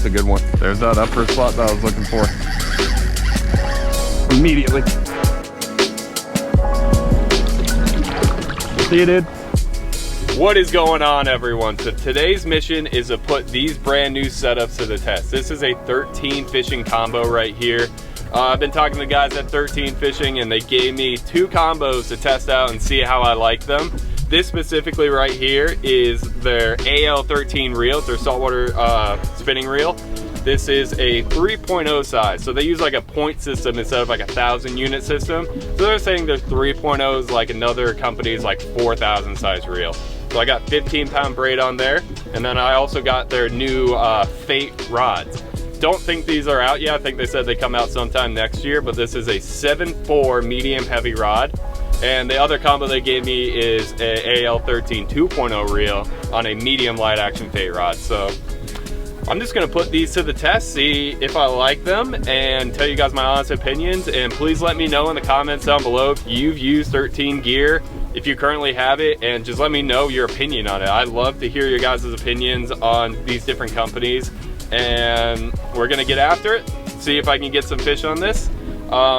That's a good one. There's that upper spot that I was looking for. Immediately. See you, dude. What is going on, everyone? So today's mission is to put these brand new setups to the test. This is a 13 fishing combo right here. I've been talking to the guys at 13 Fishing and they gave me 2 combos to test out and see how I like them. This specifically right here is their AL13 reel, their saltwater spinning reel. This is a 3.0 size, so they use like a point system instead of like a 1,000 unit system. So they're saying their 3.0 is like another company's like 4,000 size reel. So I got 15-pound braid on there, and then I also got their new Fate rods. Don't think these are out yet. I think they said they come out sometime next year, but this is a 7.4 medium heavy rod. And the other combo they gave me is a AL13 2.0 reel on a medium light action Fate rod. So I'm just gonna put these to the test, see if I like them, and tell you guys my honest opinions. And please let me know in the comments down below if you've used 13 gear, if you currently have it, and just let me know your opinion on it. I'd love to hear your guys' opinions on these different companies, and we're gonna get after it, see if I can get some fish on this.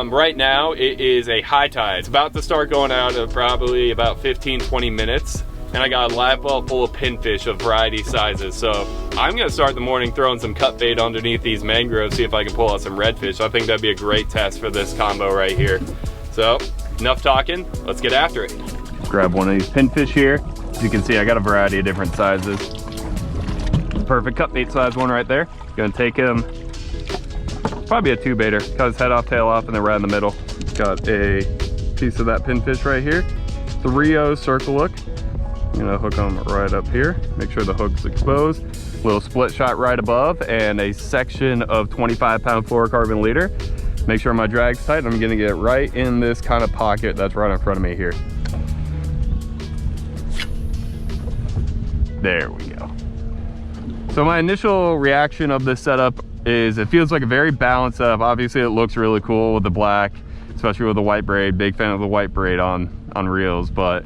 Right now it is a high tide. It's about to start going out in probably about 15-20 minutes, and I got a live well full of pinfish of variety sizes. So I'm gonna start the morning throwing some cut bait underneath these mangroves, see if I can pull out some redfish. I think that'd be a great test for this combo right here. So enough talking, let's get after it. Grab one of these pinfish here. As you can see, I got a variety of different sizes. Perfect cut bait size one right there. Gonna take him, probably a 2-baiter, cut his head off, tail off, and then right in the middle. Got a piece of that pinfish right here. 3/0 circle hook. I'm gonna hook them right up here. Make sure the hook's exposed. Little split shot right above, and a section of 25-pound fluorocarbon leader. Make sure my drag's tight. I'm gonna get right in this kind of pocket that's right in front of me here. There we go. So my initial reaction of this setup is it feels like a very balanced setup. Obviously it looks really cool with the black, especially with the white braid. Big fan of the white braid on reels. But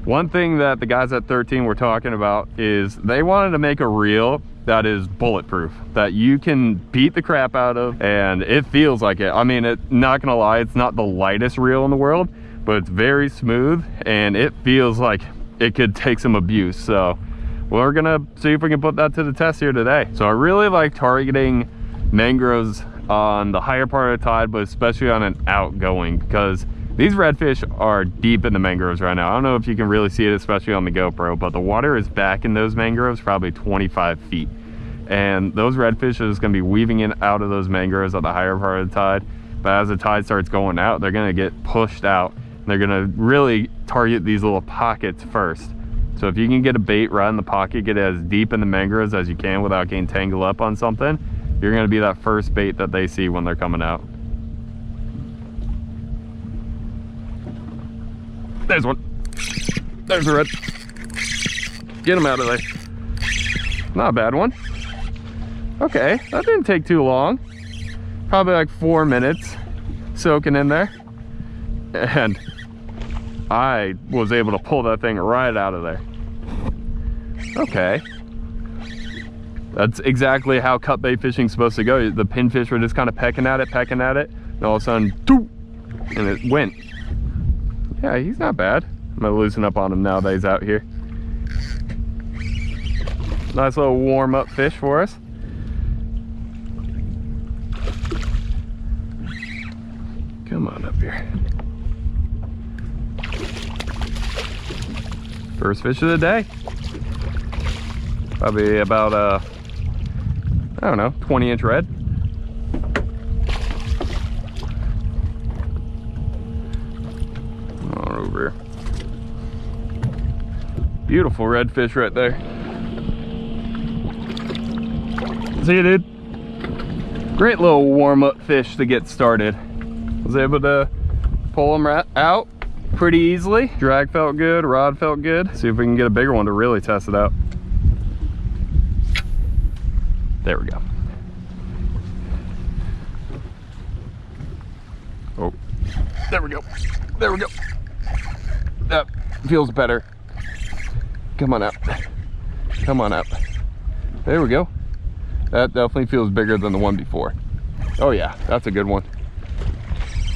one thing that the guys at 13 were talking about is they wanted to make a reel that is bulletproof, that you can beat the crap out of, and it feels like it. I mean, not gonna lie, it's not the lightest reel in the world, but it's very smooth and it feels like it could take some abuse. So we're gonna see if we can put that to the test here today. So I really like targeting mangroves on the higher part of the tide, but especially on an outgoing, because these redfish are deep in the mangroves right now. I don't know if you can really see it, especially on the GoPro, but the water is back in those mangroves probably 25 feet. And those redfish are just gonna be weaving in out of those mangroves at the higher part of the tide. But as the tide starts going out, they're gonna get pushed out. And they're gonna really target these little pockets first. So if you can get a bait right in the pocket, get it as deep in the mangroves as you can without getting tangled up on something, you're gonna be that first bait that they see when they're coming out. There's one. There's a red. Get him out of there. Not a bad one. Okay, that didn't take too long. Probably like 4 minutes soaking in there. And I was able to pull that thing right out of there. Okay. That's exactly how cut bait fishing is supposed to go. The pinfish were just kind of pecking at it, and all of a sudden, doo, and it went. Yeah, he's not bad. I'm gonna loosen up on him now that he's out here. Nice little warm-up fish for us. Come on up here. First fish of the day. Probably about I don't know, 20-inch red. On over here. Beautiful redfish right there. See you, dude. Great little warm-up fish to get started. Was able to pull them right out pretty easily. Drag felt good, rod felt good. See if we can get a bigger one to really test it out. There we go. Oh, there we go. There we go. That feels better. Come on out. Come on out. There we go. That definitely feels bigger than the one before. Oh yeah, that's a good one.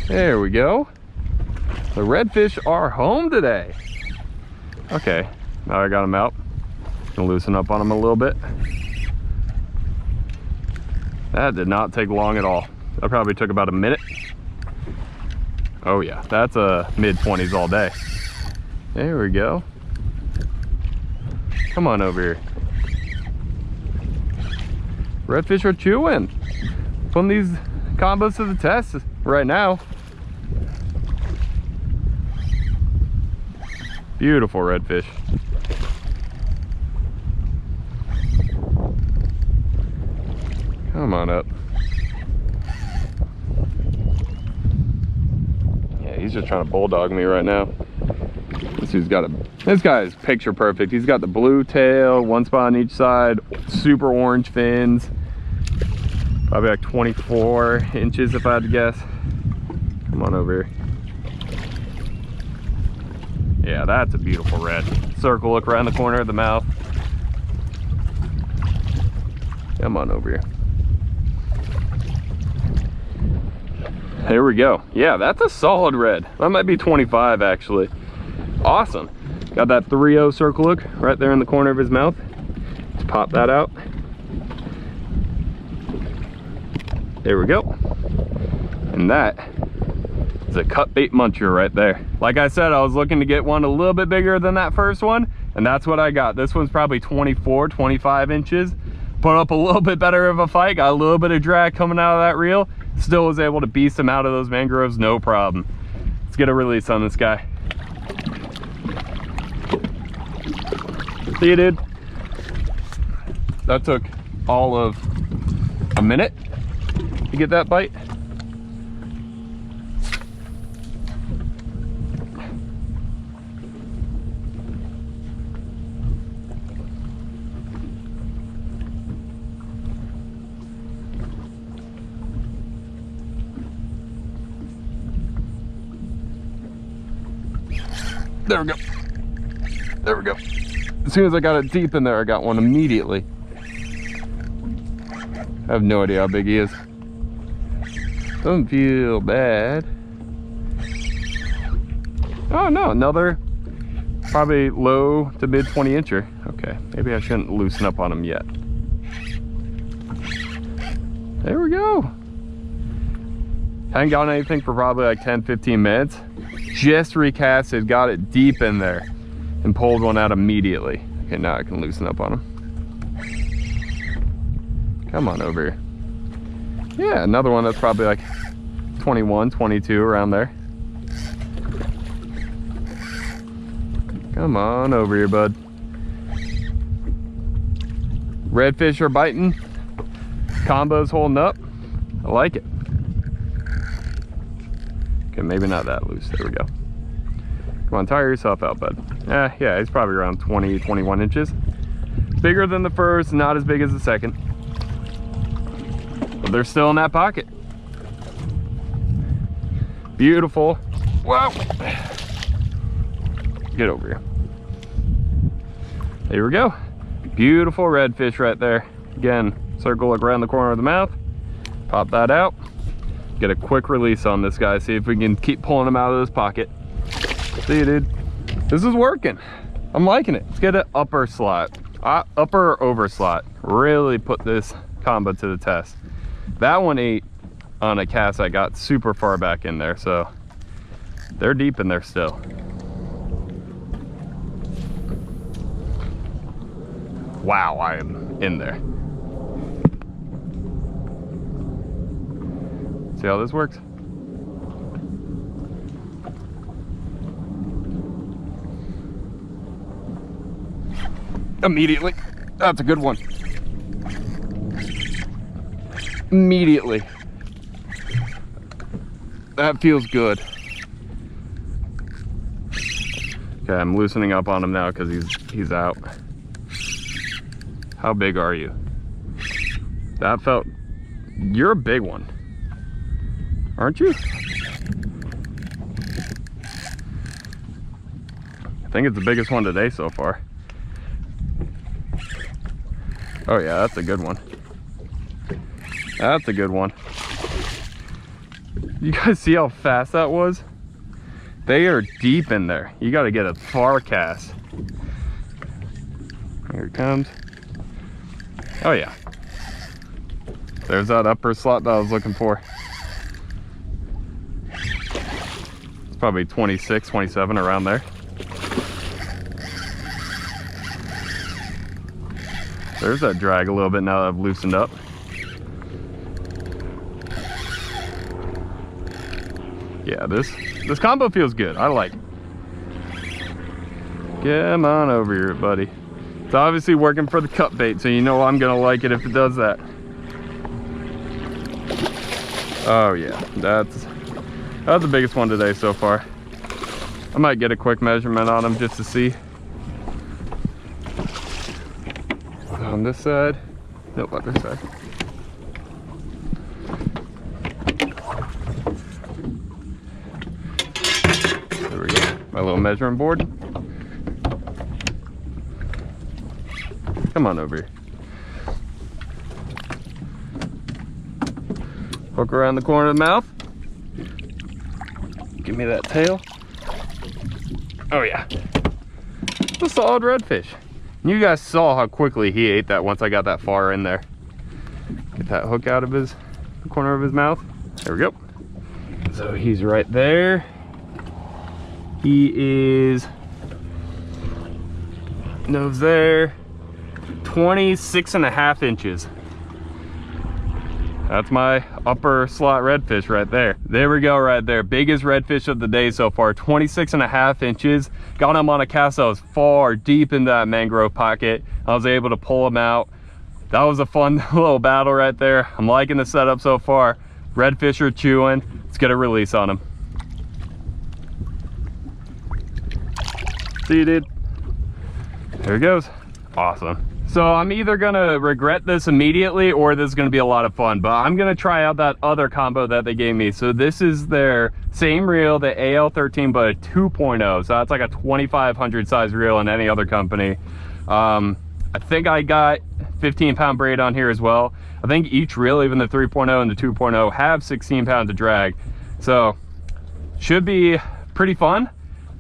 There we go. The redfish are home today. Okay, now I got them out. Gonna loosen up on them a little bit. That did not take long at all. That probably took about a minute. Oh yeah, that's a mid-20s all day. There we go. Come on over here. Redfish are chewing. Putting these combos to the test right now. Beautiful redfish. Come on up. Yeah, he's just trying to bulldog me right now. This guy is picture perfect. He's got the blue tail, one spot on each side, super orange fins. Probably like 24 inches if I had to guess. Come on over here. Yeah, that's a beautiful red. Circle look around the corner of the mouth. Come on over here. There we go. Yeah, that's a solid red. That might be 25 actually. Awesome. Got that 3-0 circle look right there in the corner of his mouth. Let's pop that out. There we go. And that is a cut bait muncher right there. Like I said, I was looking to get one a little bit bigger than that first one, and that's what I got. This one's probably 24, 25 inches. Put up a little bit better of a fight, got a little bit of drag coming out of that reel. Still was able to beast him out of those mangroves, no problem. Let's get a release on this guy. See you, dude. That took all of a minute to get that bite. There we go. There we go. As soon as I got it deep in there, I got one immediately. I have no idea how big he is. Doesn't feel bad. Oh no, another probably low to mid 20 incher. Okay, maybe I shouldn't loosen up on him yet. There we go. Hadn't gotten anything for probably like 10-15 minutes. Just recasted, got it deep in there and pulled one out immediately. Okay, now I can loosen up on him. Come on over here. Yeah, another one that's probably like 21, 22 around there. Come on over here, bud. Redfish are biting. Combo's holding up. I like it. Okay, maybe not that loose. There we go. Come on, tire yourself out, bud. Yeah, he's probably around 20, 21 inches. Bigger than the first, not as big as the second. But they're still in that pocket. Beautiful. Wow. Get over here. There we go. Beautiful redfish right there. Again, circle look around the corner of the mouth. Pop that out. Get a quick release on this guy. See if we can keep pulling him out of this pocket. See you, dude. This is working. I'm liking it. Let's get an upper slot. Upper or over slot. Really put this combo to the test. That one ate on a cast I got super far back in there, so they're deep in there still. Wow, I am in there. See how this works? Immediately. That's a good one. Immediately. That feels good. Okay, I'm loosening up on him now because he's out. How big are you? That felt... You're a big one. Aren't you? I think it's the biggest one today so far. Oh yeah, that's a good one. That's a good one. You guys see how fast that was? They are deep in there. You got to get a far cast. Here it comes. Oh yeah. There's that upper slot that I was looking for. It's probably 26, 27 around there. There's that drag a little bit now that I've loosened up. Yeah, this combo feels good. I like it. Come on over here, buddy. It's obviously working for the cut bait, so you know I'm gonna like it if it does that. Oh yeah, that's the biggest one today so far. I might get a quick measurement on him just to see. On this side, nope, other side. There we go, my little measuring board. Come on over here. Hook around the corner of the mouth. Give me that tail. Oh yeah, it's a solid redfish. You guys saw how quickly he ate that once I got that far in there. Get that hook out of the corner of his mouth. There we go. So he's right there. He is, nose there, 26.5 inches. That's my upper slot redfish right there. There we go right there. Biggest redfish of the day so far, 26.5 inches. Got him on a cast that was far deep in that mangrove pocket. I was able to pull him out. That was a fun little battle right there. I'm liking the setup so far. Redfish are chewing. Let's get a release on him. See you, dude. There he goes. Awesome. So I'm either gonna regret this immediately or this is gonna be a lot of fun, but I'm gonna try out that other combo that they gave me. So this is their same reel, the AL13, but a 2.0. So that's like a 2500 size reel in any other company. I think I got 15-pound braid on here as well. I think each reel, even the 3.0 and the 2.0, have 16 pounds of drag. So should be pretty fun.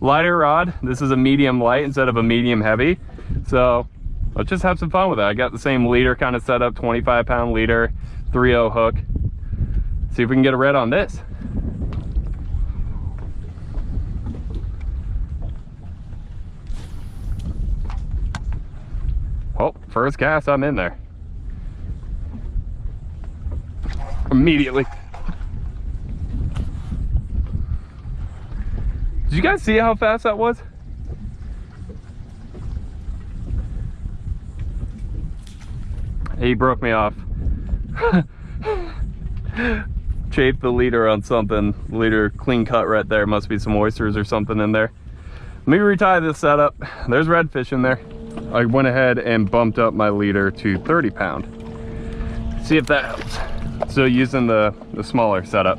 Lighter rod. This is a medium light instead of a medium heavy. So let's just have some fun with it. I got the same leader kind of set up, 25-pound leader, 3.0 hook. See if we can get a red on this. Oh, first cast, I'm in there. Immediately. Did you guys see how fast that was? He broke me off. Chafed the leader on something. Leader clean cut right there. Must be some oysters or something in there. Let me retie this setup. There's redfish in there. I went ahead and bumped up my leader to 30 pound. See if that helps. So using the smaller setup.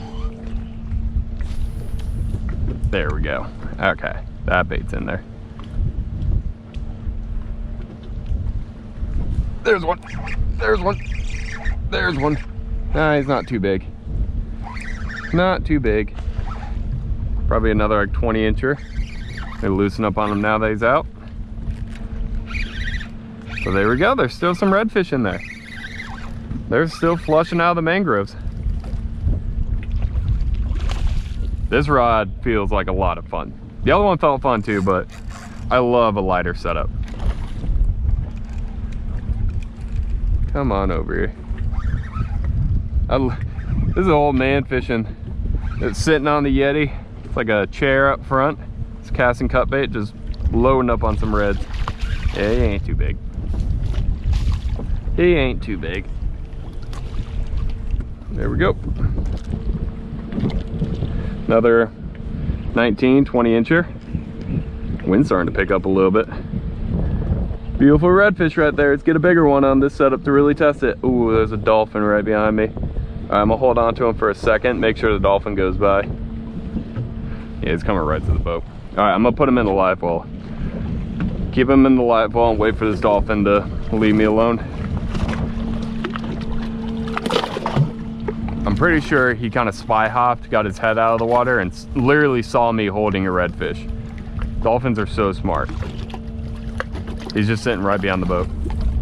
There we go. Okay, that bait's in there. There's one. There's one. There's one. Nah, he's not too big. Not too big. Probably another like 20 incher. They loosen up on him now that he's out. So there we go. There's still some redfish in there. They're still flushing out of the mangroves. This rod feels like a lot of fun. The other one felt fun too, but I love a lighter setup. Come on over here. This is an old man fishing. It's sitting on the Yeti. It's like a chair up front. It's casting cut bait, just loading up on some reds. Yeah, he ain't too big. He ain't too big. There we go. Another 19, 20 incher. Wind's starting to pick up a little bit. Beautiful redfish right there. Let's get a bigger one on this setup to really test it. Ooh, there's a dolphin right behind me. All right, I'm gonna hold on to him for a second, make sure the dolphin goes by. Yeah, he's coming right to the boat. All right, I'm gonna put him in the live well. Keep him in the live well and wait for this dolphin to leave me alone. I'm pretty sure he kind of spy hopped, got his head out of the water, and literally saw me holding a redfish. Dolphins are so smart. He's just sitting right behind the boat.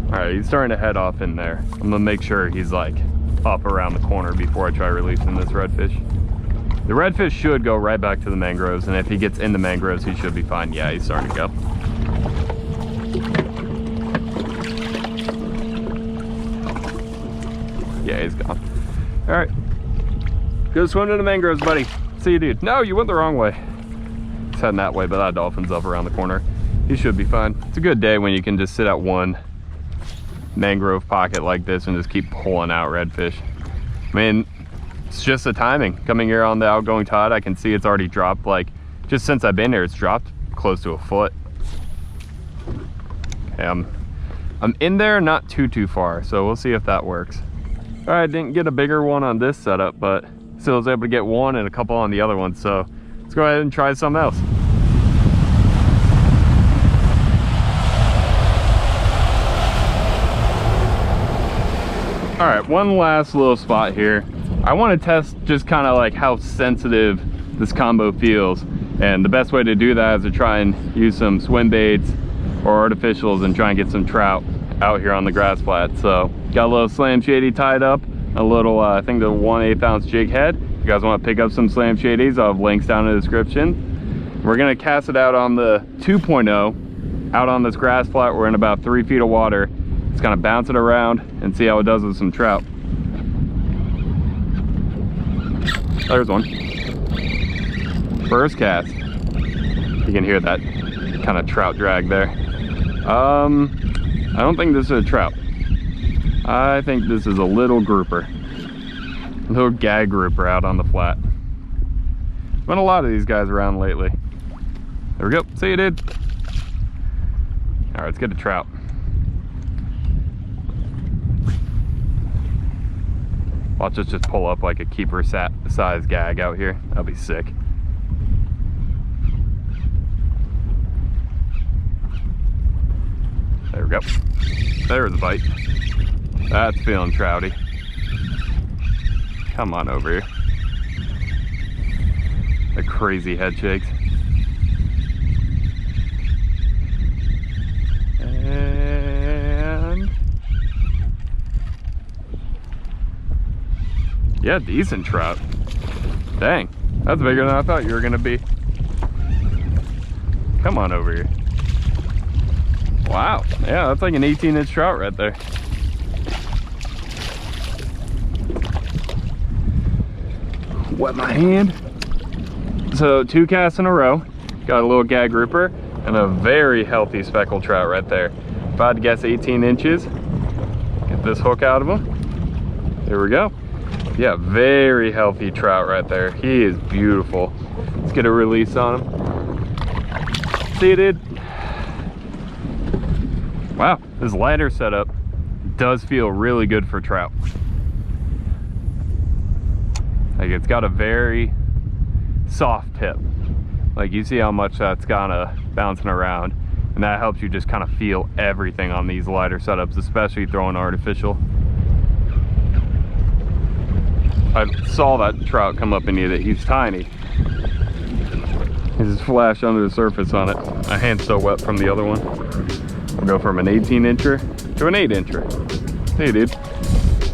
All right, he's starting to head off in there. I'm gonna make sure he's like up around the corner before I try releasing this redfish. The redfish should go right back to the mangroves, and if he gets in the mangroves, he should be fine. Yeah, he's starting to go. Yeah, he's gone. All right, go swim to the mangroves, buddy. See you, dude. No, you went the wrong way. He's heading that way, but that dolphin's up around the corner. He should be fine. It's a good day when you can just sit at one mangrove pocket like this and just keep pulling out redfish. I mean, it's just the timing. Coming here on the outgoing tide, I can see it's already dropped, like, just since I've been here, it's dropped close to a foot. Okay, I'm in there, not too far, so we'll see if that works. All right, didn't get a bigger one on this setup, but still was able to get one and a couple on the other one, so let's go ahead and try something else. All right, one last little spot here. I want to test just kind of like how sensitive this combo feels, and the best way to do that is to try and use some swim baits or artificials and try and get some trout out here on the grass flat. So got a little slam shady tied up, a little I think the 1/8 ounce jig head. If you guys want to pick up some slam shadies, I'll have links down in the description. We're gonna cast it out on the 2.0 out on this grass flat. We're in about 3 feet of water. Just kind of bounce it around and see how it does with some trout. There's one. First cast. You can hear that kind of trout drag there. I don't think this is a trout. I think this is a little grouper. A little gag grouper out on the flat. Been a lot of these guys around lately. There we go. See you, dude. All right, let's get a trout. Watch us just pull up like a keeper size gag out here. That'll be sick. There we go. There's the bite. That's feeling trouty. Come on over here. The crazy head shakes. And yeah, decent trout. Dang, that's bigger than I thought you were gonna be. Come on over here. Wow, yeah, that's like an 18-inch trout right there. Wet my hand. So 2 casts in a row. Got a little gag grouper and a very healthy speckled trout right there. If I had to guess 18 inches, get this hook out of him. There we go. Yeah, very healthy trout right there. He is beautiful. Let's get a release on him. See you, dude. Wow, this lighter setup does feel really good for trout. Like, it's got a very soft tip. Like, you see how much that's kind of bouncing around, and that helps you just kind of feel everything on these lighter setups, especially throwing artificial. I saw that trout come up and eat it. He's tiny. He just flashed under the surface on it. My hand's so wet from the other one. We'll go from an 18-incher to an 8-incher. Hey, dude.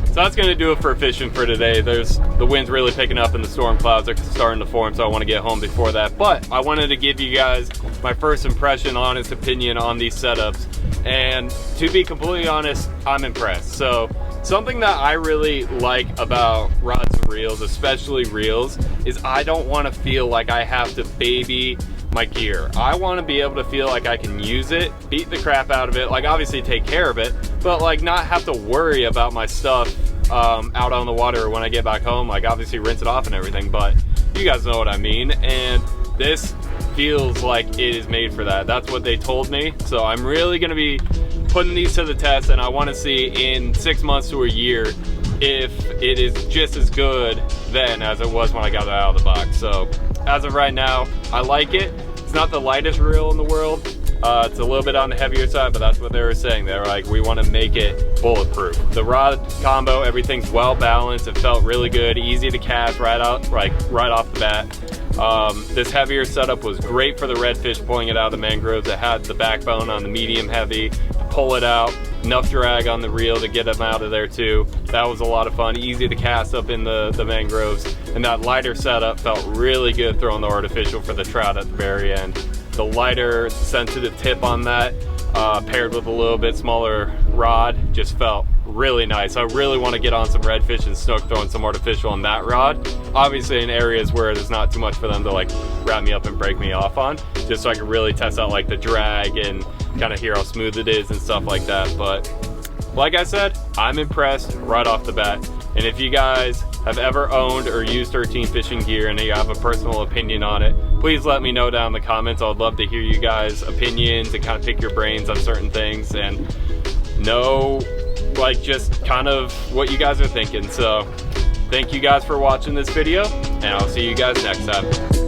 So that's going to do it for fishing for today. The wind's really picking up and the storm clouds are starting to form, so I want to get home before that. But I wanted to give you guys my first impression, honest opinion on these setups. And to be completely honest, I'm impressed. So something that I really like about rods and reels, especially reels, is I don't want to feel like I have to baby my gear. I want to be able to feel like I can use it, beat the crap out of it, like obviously take care of it, but like not have to worry about my stuff out on the water when I get back home. Like obviously rinse it off and everything, but you guys know what I mean. And this feels like it is made for that. That's what they told me. So I'm really going to be putting these to the test, and I want to see in 6 months to a year if it is just as good then as it was when I got it out of the box. So as of right now, I like it. It's not the lightest reel in the world, It's a little bit on the heavier side, but that's what they were saying. They were like, we want to make it bulletproof. The rod combo, everything's well balanced. It felt really good, easy to cast right off the bat. This heavier setup was great for the redfish, pulling it out of the mangroves. It had the backbone on the medium heavy to pull it out, enough drag on the reel to get them out of there too. That was a lot of fun, easy to cast up in the mangroves. And that lighter setup felt really good throwing the artificial for the trout at the very end. The lighter sensitive tip on that, paired with a little bit smaller rod, just felt really nice. I really want to get on some redfish and snook throwing some artificial on that rod. Obviously in areas where there's not too much for them to like wrap me up and break me off on, just so I can really test out like the drag and kind of hear how smooth it is and stuff like that. But like I said, I'm impressed right off the bat. And if you guys have ever owned or used 13 fishing gear and you have a personal opinion on it, please let me know down in the comments. I'd love to hear you guys' opinions and kind of pick your brains on certain things and know like just kind of what you guys are thinking. So thank you guys for watching this video, and I'll see you guys next time.